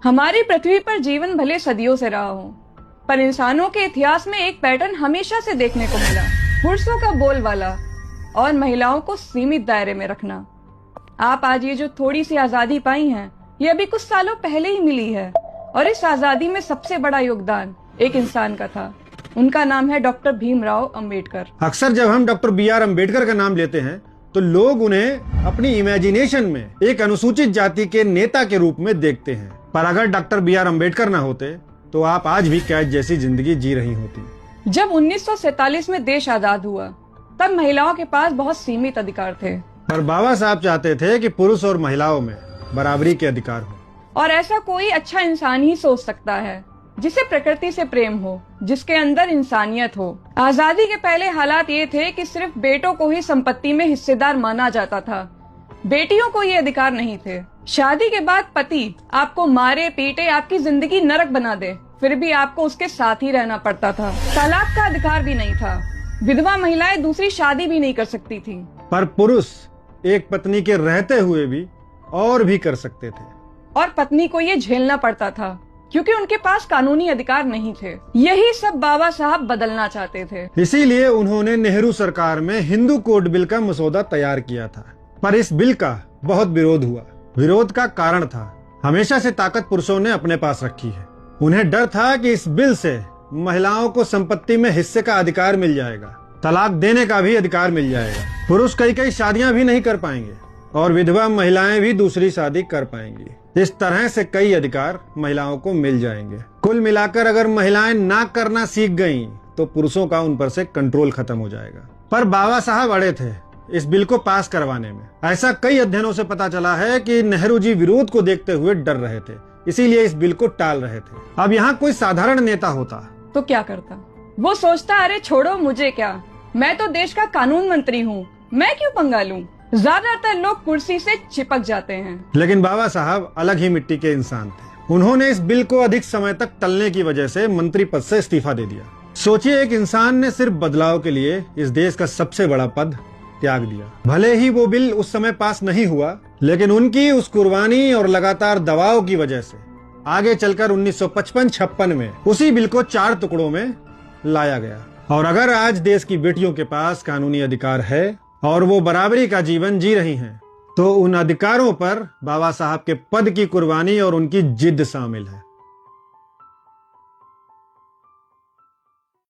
हमारी पृथ्वी पर जीवन भले सदियों से रहा हो, पर इंसानों के इतिहास में एक पैटर्न हमेशा से देखने को मिला। पुरुषों का बोलबाला और महिलाओं को सीमित दायरे में रखना। आप आज ये जो थोड़ी सी आजादी पाई हैं, ये अभी कुछ सालों पहले ही मिली है, और इस आजादी में सबसे बड़ा योगदान एक इंसान का था। उनका नाम है डॉक्टर भीमराव अंबेडकर। अक्सर जब हम डॉक्टर बी.आर. अंबेडकर का नाम लेते हैं तो लोग उन्हें अपनी इमेजिनेशन में एक अनुसूचित जाति के नेता के रूप में देखते हैं, पर अगर डॉक्टर बी.आर. अंबेडकर ना होते तो आप आज भी कैद जैसी जिंदगी जी रही होती। जब 1947 में देश आजाद हुआ, तब महिलाओं के पास बहुत सीमित अधिकार थे, पर बाबा साहब चाहते थे कि पुरुष और महिलाओं में बराबरी के अधिकार हो। और ऐसा कोई अच्छा इंसान ही सोच सकता है जिसे प्रकृति से प्रेम हो, जिसके अंदर इंसानियत हो। आजादी के पहले हालात ये थे कि सिर्फ बेटों को ही संपत्ति में हिस्सेदार माना जाता था, बेटियों को ये अधिकार नहीं थे। शादी के बाद पति आपको मारे पीटे, आपकी जिंदगी नरक बना दे, फिर भी आपको उसके साथ ही रहना पड़ता था। तलाक का अधिकार भी नहीं था, विधवा महिलाएं दूसरी शादी भी नहीं कर सकती थी। पर पुरुष एक पत्नी के रहते हुए भी और भी कर सकते थे, और पत्नी को ये झेलना पड़ता था क्योंकि उनके पास कानूनी अधिकार नहीं थे। यही सब बाबा साहब बदलना चाहते थे। इसीलिए उन्होंने नेहरू सरकार में हिंदू कोड बिल का मसौदा तैयार किया था, पर इस बिल का बहुत विरोध हुआ। विरोध का कारण था, हमेशा से ताकत पुरुषों ने अपने पास रखी है। उन्हें डर था कि इस बिल से महिलाओं को संपत्ति में हिस्से का अधिकार मिल जाएगा, तलाक देने का भी अधिकार मिल जाएगा, पुरुष कई शादियां भी नहीं कर पाएंगे और विधवा महिलाएं भी दूसरी शादी कर पाएंगी। इस तरह से कई अधिकार महिलाओं को मिल जाएंगे। कुल मिलाकर अगर महिलाएं ना करना सीख गईं, तो पुरुषों का उन पर से कंट्रोल खत्म हो जाएगा। पर बाबा साहब अड़े थे इस बिल को पास करवाने में। ऐसा कई अध्ययनों से पता चला है कि नेहरू जी विरोध को देखते हुए डर रहे थे, इसीलिए इस बिल को टाल रहे थे। अब यहाँ कोई साधारण नेता होता तो क्या करता? वो सोचता, अरे छोड़ो, मुझे क्या, मैं तो देश का कानून मंत्री हूँ, मैं क्यों पंगा लूं। ज्यादातर लोग कुर्सी से चिपक जाते हैं। लेकिन बाबा साहब अलग ही मिट्टी के इंसान थे। उन्होंने इस बिल को अधिक समय तक टलने की वजह से मंत्री पद से इस्तीफा दे दिया। सोचिए, एक इंसान ने सिर्फ बदलाव के लिए इस देश का सबसे बड़ा पद त्याग दिया। भले ही वो बिल उस समय पास नहीं हुआ, लेकिन उनकी उस कुर्बानी और लगातार दबाव की वजह से आगे चलकर 1955-56 में उसी बिल को 4 टुकड़ों में लाया गया। और अगर आज देश की बेटियों के पास कानूनी अधिकार है और वो बराबरी का जीवन जी रही हैं, तो उन अधिकारों पर बाबा साहब के पद की कुर्बानी और उनकी जिद शामिल है।